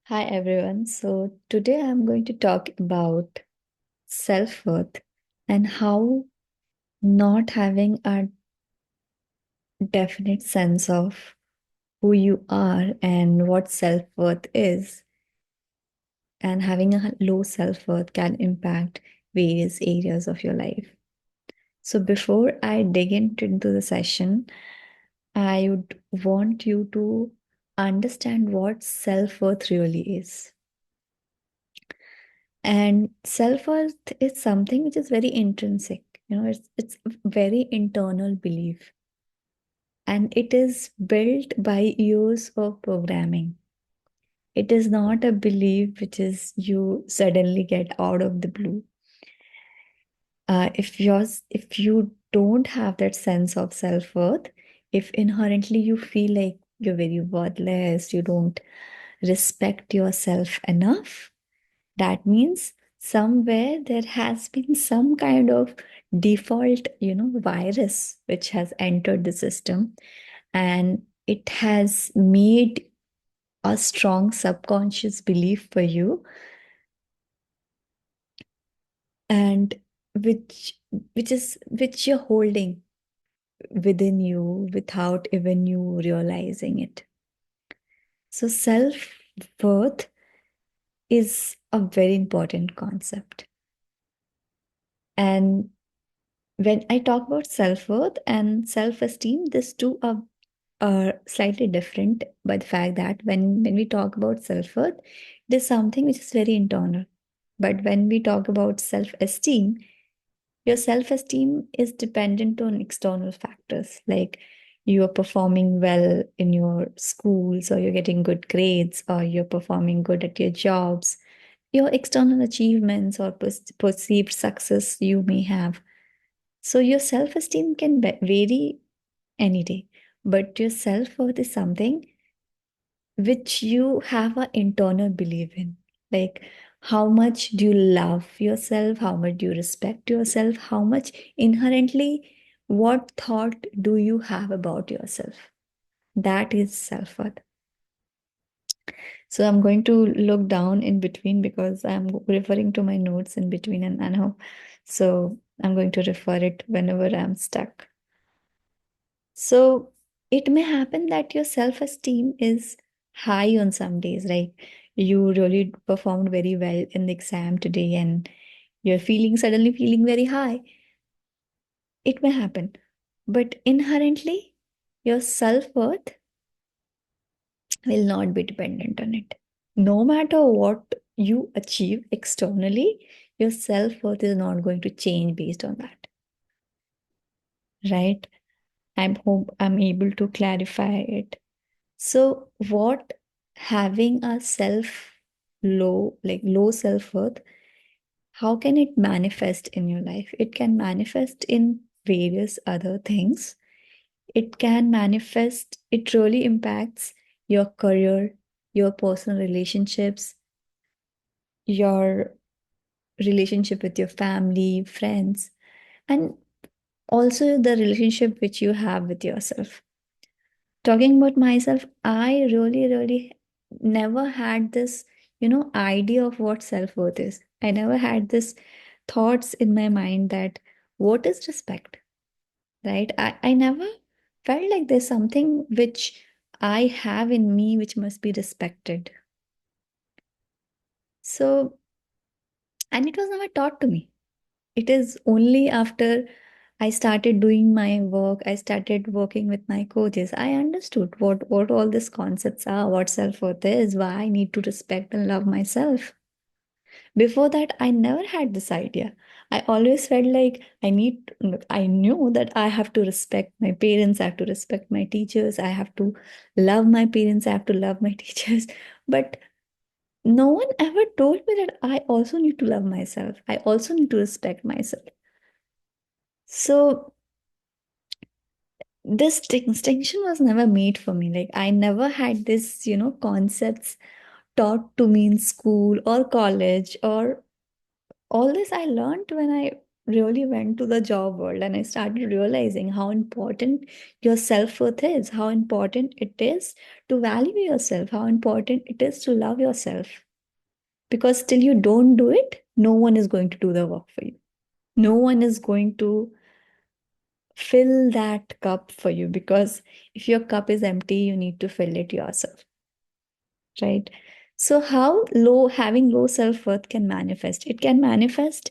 Hi everyone. So today I'm going to talk about self-worth and how not having a definite sense of who you are and what self-worth is, and having a low self-worth can impact various areas of your life. So before I dig into the session, I would want you to understand what self-worth really is. And self-worth is something which is very intrinsic. It's a very internal belief. And it is built by years of programming. It is not a belief which is you suddenly get out of the blue. If you don't have that sense of self-worth, if inherently you feel like you're very worthless, you don't respect yourself enough, that means somewhere there has been some kind of default, virus which has entered the system, and it has made a strong subconscious belief for you, and which which you're holding within you without even you realizing it. So self-worth is a very important concept. And when I talk about self-worth and self-esteem, these two are slightly different by the fact that when we talk about self-worth, it is something which is very internal. But when we talk about self-esteem, your self-esteem is dependent on external factors, like you are performing well in your schools, or you're getting good grades, or you're performing good at your jobs, your external achievements or perceived success you may have. So your self-esteem can vary any day, but your self-worth is something which you have an internal belief in. Like, how much do you love yourself? How much do you respect yourself? How much inherently, what thought do you have about yourself? That is self-worth. So I'm going to look down in between because I'm referring to my notes in between, and I know. So I'm going to refer it whenever I'm stuck. So it may happen that your self-esteem is high on some days, like you really performed very well in the exam today and you're suddenly feeling very high. It may happen. But inherently, your self-worth will not be dependent on it. No matter what you achieve externally, your self-worth is not going to change based on that, right? I hope I'm able to clarify it. So, what having a low self-worth, how can it manifest in your life? It can manifest in various other things. It can manifest, it really impacts your career, your personal relationships, your relationship with your family, friends, and also the relationship which you have with yourself. Talking about myself, I really never had this, idea of what self-worth is. I never had this thoughts in my mind that what is respect, right? I never felt like there's something which I have in me which must be respected. So, and it was never taught to me. It is only after I started doing my work, I started working with my coaches, I understood what all these concepts are, what self-worth is, why I need to respect and love myself. Before that, I never had this idea. I always felt like I knew that I have to respect my parents, I have to respect my teachers, I have to love my parents, I have to love my teachers. But no one ever told me that I also need to love myself. I also need to respect myself. So this distinction was never made for me. Like I never had this, concepts taught to me in school or college, or all this I learned when I really went to the job world and I started realizing how important your self-worth is, how important it is to value yourself, how important it is to love yourself. Because till you don't do it, no one is going to do the work for you. No one is going to fill that cup for you, because if your cup is empty, you need to fill it yourself, right? So how low having low self-worth can manifest? It can manifest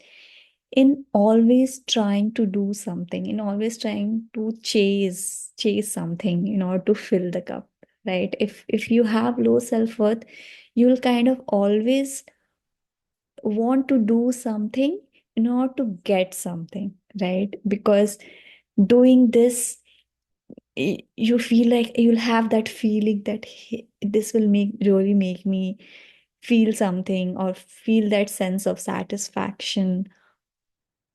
in always trying to do something, in always trying to chase something in order to fill the cup, right? If you have low self-worth, you'll kind of always want to do something in order to get something, right? Because doing this, you feel like you'll have that feeling that, "Hey, this will make me feel something or feel that sense of satisfaction."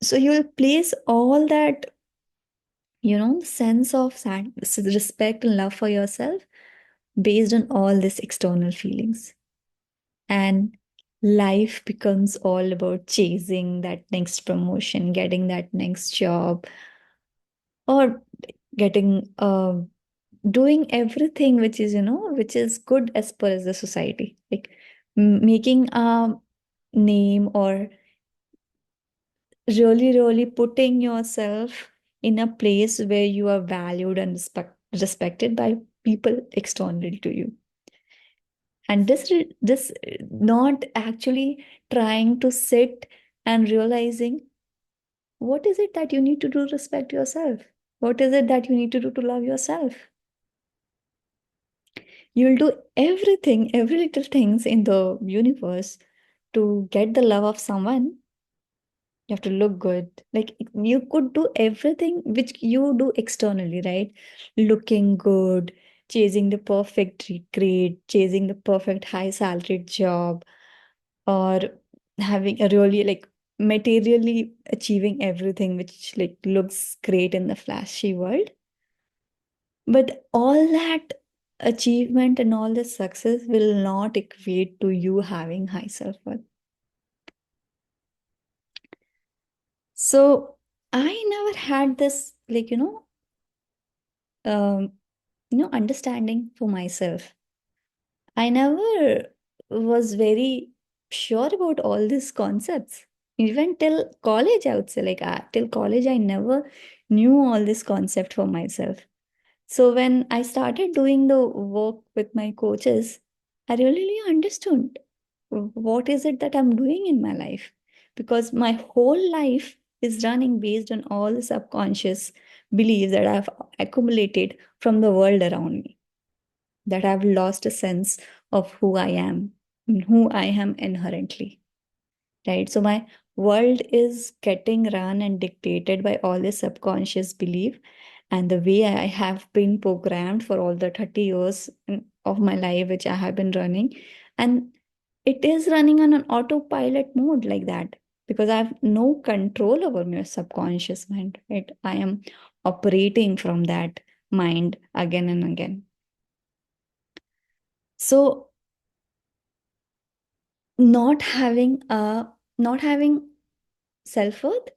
So you'll place all that, sense of respect and love for yourself based on all these external feelings. And life becomes all about chasing that next promotion, getting that next job, or getting doing everything which is, which is good as per as the society, like making a name, or really putting yourself in a place where you are valued and respected by people externally to you. And this not actually trying to sit and realizing what is it that you need to do to respect yourself, what is it that you need to do to love yourself. You'll do everything, every little things in the universe to get the love of someone. You have to look good. Like you could do everything which you do externally, right? Looking good, chasing the perfect grade, chasing the perfect high salaried job, or having a really like materially achieving everything which like looks great in the flashy world. But all that achievement and all the success will not equate to you having high self-worth. So I never had this like, um, understanding for myself. I never was very sure about all these concepts. Even till college, I would say, like, till college, I never knew all this concept for myself. So when I started doing the work with my coaches, I really understood what is it that I'm doing in my life. Because my whole life is running based on all the subconscious beliefs that I've accumulated from the world around me, that I've lost a sense of who I am and who I am inherently, right? So my world is getting run and dictated by all this subconscious belief and the way I have been programmed for all the 30 years of my life, which I have been running. And it is running on an autopilot mode like that, because I have no control over my subconscious mind, right? I am operating from that mind again and again. So not having self-worth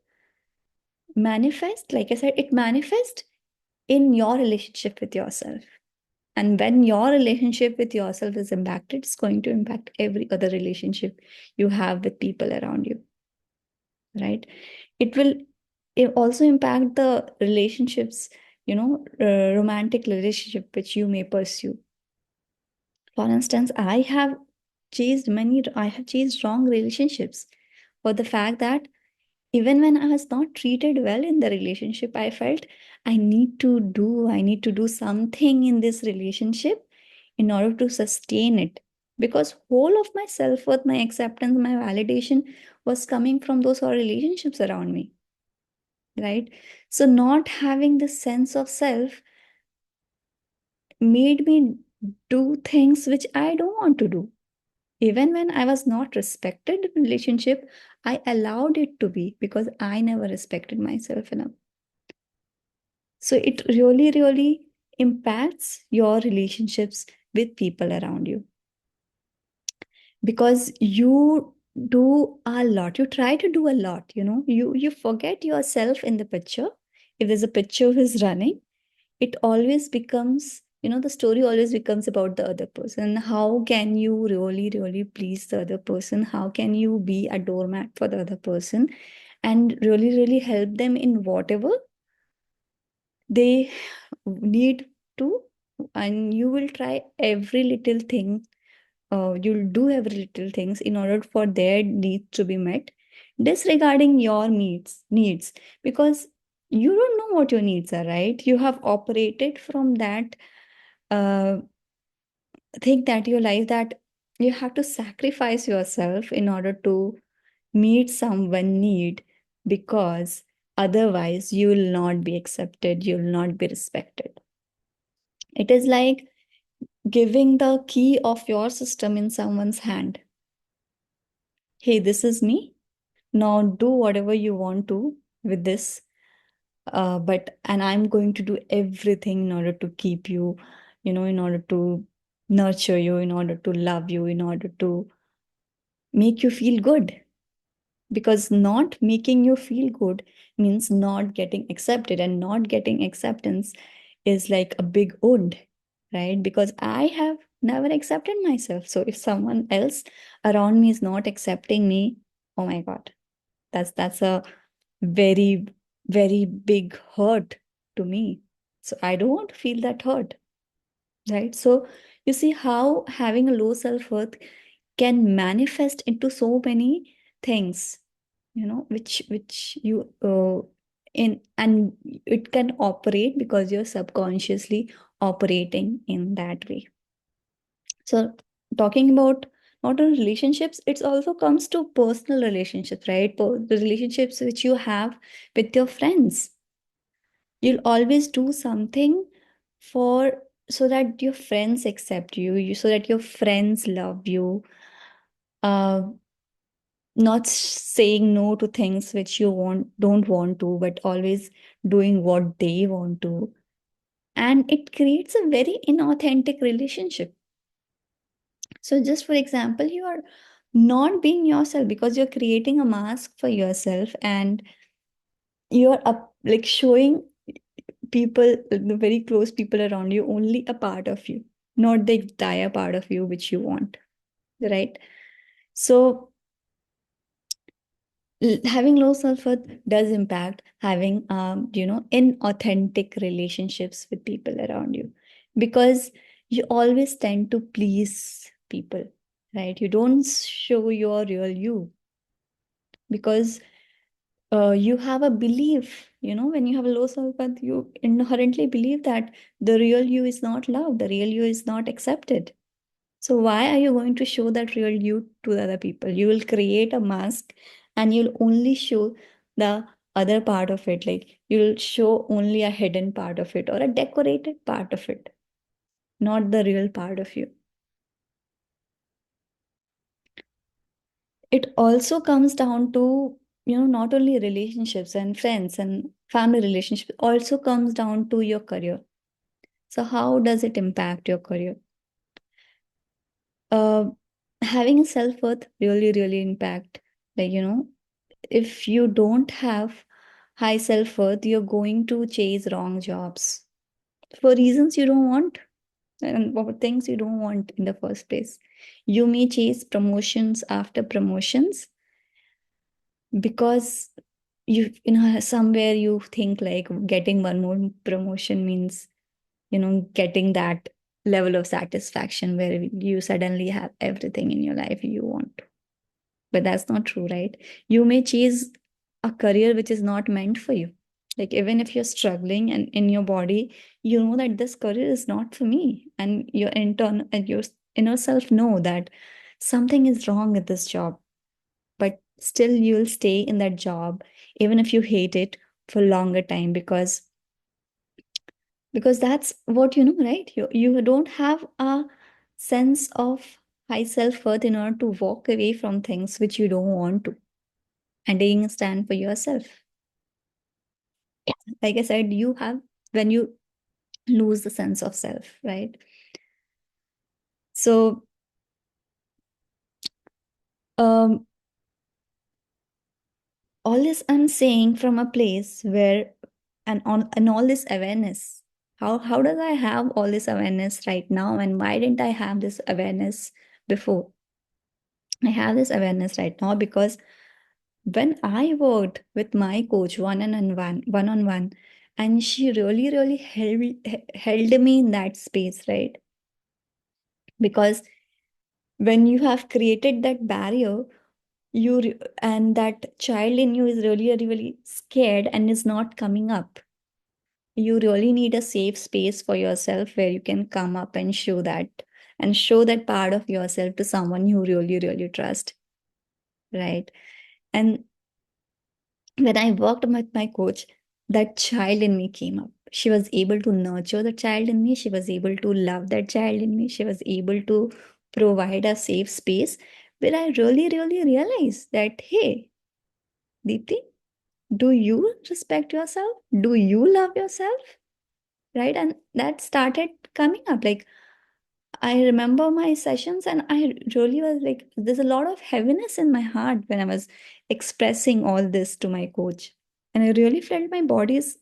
manifest, like I said, it manifests in your relationship with yourself. And when your relationship with yourself is impacted, it's going to impact every other relationship you have with people around you, right? It will also impact the relationships, romantic relationship which you may pursue. For instance, I have chased wrong relationships for the fact that even when I was not treated well in the relationship, I felt I need to do something in this relationship in order to sustain it. Because whole of my self-worth, my acceptance, my validation was coming from those all relationships around me, right? So not having the sense of self made me do things which I don't want to do. Even when I was not respected in relationship, I allowed it to be because I never respected myself enough. So it really impacts your relationships with people around you, because you do a lot. You try to do a lot, you forget yourself in the picture. If there's a picture who's running, it always becomes, the story always becomes about the other person. How can you really, really please the other person? How can you be a doormat for the other person and really, really help them in whatever they need to? And you will try every little thing, you'll do every little things in order for their needs to be met, disregarding your needs, because you don't know what your needs are, right? You have operated from that uh, think that your life, that you have to sacrifice yourself in order to meet someone need, because otherwise you will not be accepted, you will not be respected. It is like giving the key of your system in someone's hand. Hey, this is me, now do whatever you want to with this, but and I'm going to do everything in order to keep you, in order to nurture you, in order to love you, in order to make you feel good. Because not making you feel good means not getting accepted, and not getting acceptance is like a big wound, right? Because I have never accepted myself, so if someone else around me is not accepting me, oh my god, that's a very, very big hurt to me. So I don't want to feel that hurt, right? So you see how having a low self-worth can manifest into so many things, which you in and it can operate because you're subconsciously operating in that way. So talking about not only relationships, it also comes to personal relationships, right? The relationships which you have with your friends. You'll always do something for, so that your friends accept so that your friends love you. Uh, Not saying no to things which you don't want to, but always doing what they want to. And it creates a very inauthentic relationship. So, just for example, you are not being yourself because you're creating a mask for yourself, and you're up like showing people, the very close people around you, only a part of you, not the entire part of you which you want, right? So, having low self-worth does impact having inauthentic relationships with people around you, because you always tend to please people, right? You don't show your real you, because you have a belief, when you have a low self-worth, you inherently believe that the real you is not loved, the real you is not accepted. So why are you going to show that real you to the other people? You will create a mask, and you'll only show the other part of it. Like you'll show only a hidden part of it or a decorated part of it, not the real part of you. It also comes down to, not only relationships and friends and family relationships, it also comes down to your career. So how does it impact your career? Uh, Having a self-worth really, really impact, like, if you don't have high self-worth, you're going to chase wrong jobs for reasons you don't want, and for things you don't want in the first place. You may chase promotions after promotions because somewhere you think like getting one more promotion means, getting that level of satisfaction where you suddenly have everything in your life you want. But that's not true, right? You may chase a career which is not meant for you. Like even if you're struggling and in your body, you know that this career is not for me, and your inner self know that something is wrong with this job, but still you'll stay in that job even if you hate it for longer time, because that's what right? You don't have a sense of high self-worth in order to walk away from things which you don't want to, and taking a stand for yourself. Like I said, you have, when you lose the sense of self, right? So all this I'm saying from a place where, and all this awareness, how does I have all this awareness right now, and why didn't I have this awareness before? I have this awareness right now because when I worked with my coach one on one, and she really, really held me in that space, right? Because when you have created that barrier, and that child in you is really, really scared and is not coming up. You really need a safe space for yourself where you can come up and show that part of yourself to someone you really, really trust, right? And when I worked with my coach, that child in me came up. She was able to nurture the child in me. She was able to love that child in me. She was able to provide a safe space where I really, really realized that, hey, Deepti, do you respect yourself? Do you love yourself? Right? And that started coming up. Like, I remember my sessions, and I really was like, there's a lot of heaviness in my heart when I was expressing all this to my coach. And I really felt my body is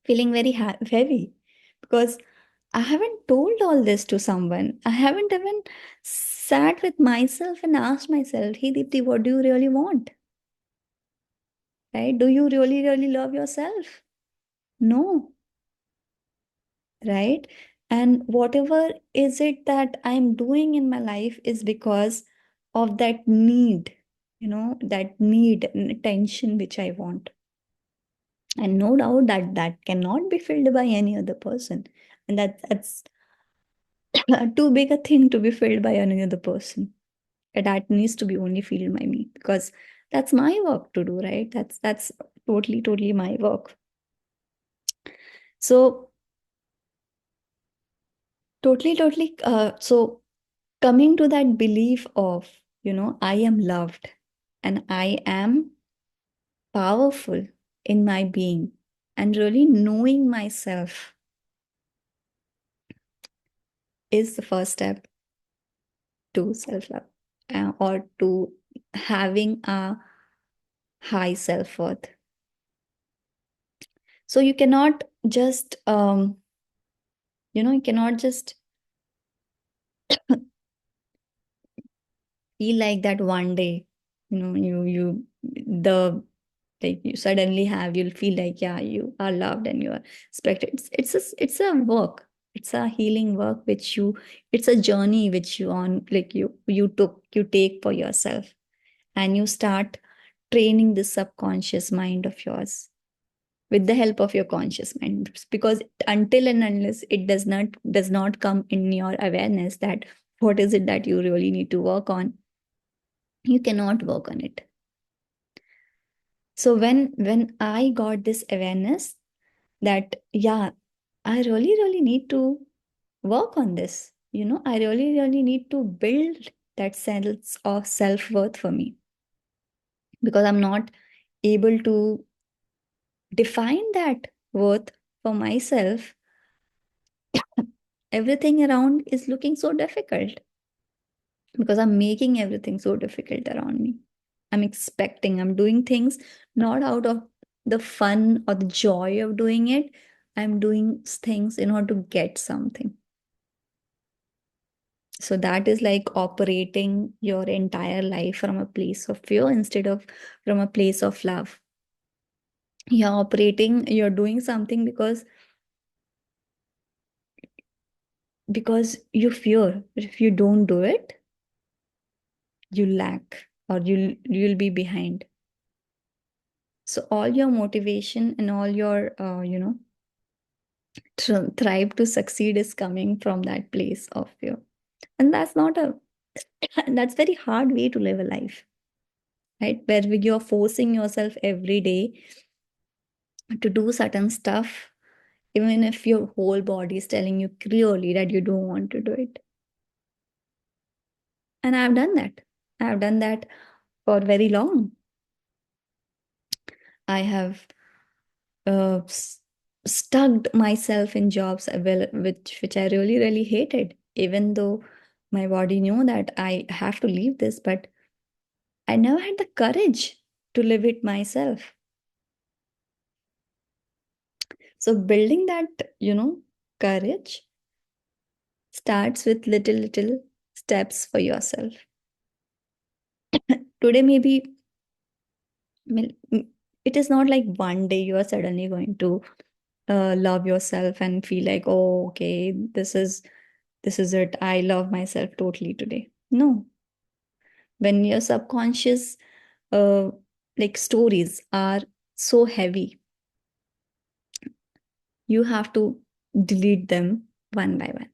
feeling very heavy because I haven't told all this to someone. I haven't even sat with myself and asked myself, hey, Deepti, what do you really want? Right? Do you really, really love yourself? No, right? And whatever is it that I'm doing in my life is because of that need, that need and attention which I want. And no doubt that that cannot be filled by any other person. And that's too big a thing to be filled by any other person. That needs to be only filled by me because that's my work to do, right? That's totally, totally my work. So totally, totally. So coming to that belief of, I am loved and I am powerful in my being, and really knowing myself is the first step to self love, or to having a high self worth. So you cannot just, you cannot just feel like that one day, the like you suddenly you'll feel like, yeah, you are loved and you are respected. It's a work. It's a healing work which it's a journey which you take for yourself, and you start training the subconscious mind of yours with the help of your conscious mind, because until and unless it does not come in your awareness that what is it that you really need to work on, you cannot work on it. So when I got this awareness that, yeah, I really, really need to work on this, I really, really need to build that sense of self-worth for me, because I'm not able to define that worth for myself. Everything around is looking so difficult because I'm making everything so difficult around me. I'm doing things not out of the fun or the joy of doing it. I'm doing things in order to get something. So that is like operating your entire life from a place of fear instead of from a place of love. You're doing something because you fear. If you don't do it, you lack, or you'll be behind. So all your motivation and all your thrive to succeed is coming from that place of fear. And that's not a that's very hard way to live a life, right? Where you're forcing yourself every day to do certain stuff, even if your whole body is telling you clearly that you don't want to do it. And I've done that for very long. I have uh, stuck myself in jobs, which I really, really hated, even though my body knew that I have to leave this, but I never had the courage to live it myself. So building that, courage starts with little steps for yourself. Today, maybe it is not like one day you are suddenly going to love yourself and feel like, oh, okay, this is it. I love myself totally today. No, when your subconscious uh, like stories are so heavy, you have to delete them one by one,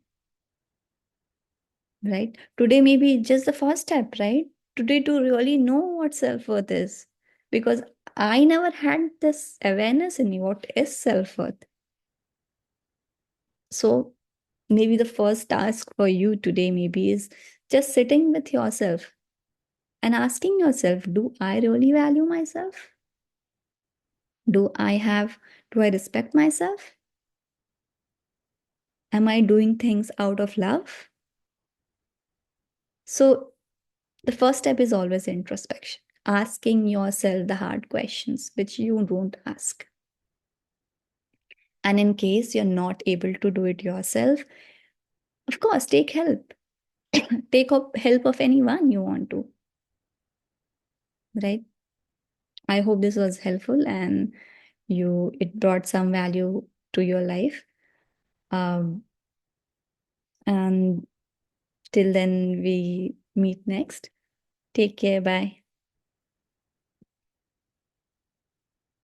right? Today maybe just the first step, right? Today to really know what self-worth is, because I never had this awareness in me what is self-worth. So maybe the first task for you today maybe is just sitting with yourself and asking yourself, do I really value myself? Do I respect myself? Am I doing things out of love? So the first step is always introspection, asking yourself the hard questions which you don't ask. And in case you're not able to do it yourself, of course, take help. Take up help of anyone you want to, right? I hope this was helpful and it brought some value to your life. Um, and till then, we meet next. Take care. Bye.